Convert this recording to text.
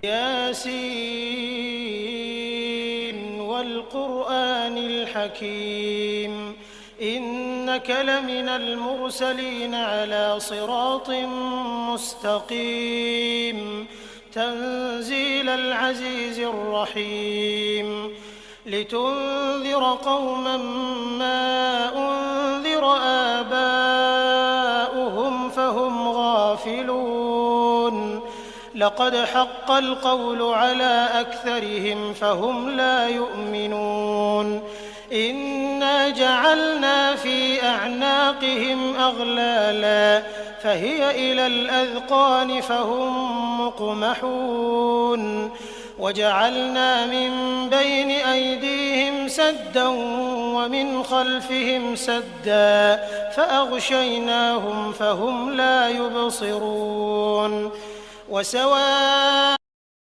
ياسين والقرآن الحكيم إنك لمن المرسلين على صراط مستقيم تنزيل العزيز الرحيم لتنذر قوما ما أنذر آباؤهم فهم غافلون لقد حق القول على أكثرهم فهم لا يؤمنون إنا جعلنا في أعناقهم أغلالا فهي إلى الأذقان فهم مقمحون وجعلنا من بين أيديهم سدا ومن خلفهم سدا فأغشيناهم فهم لا يبصرون وسواء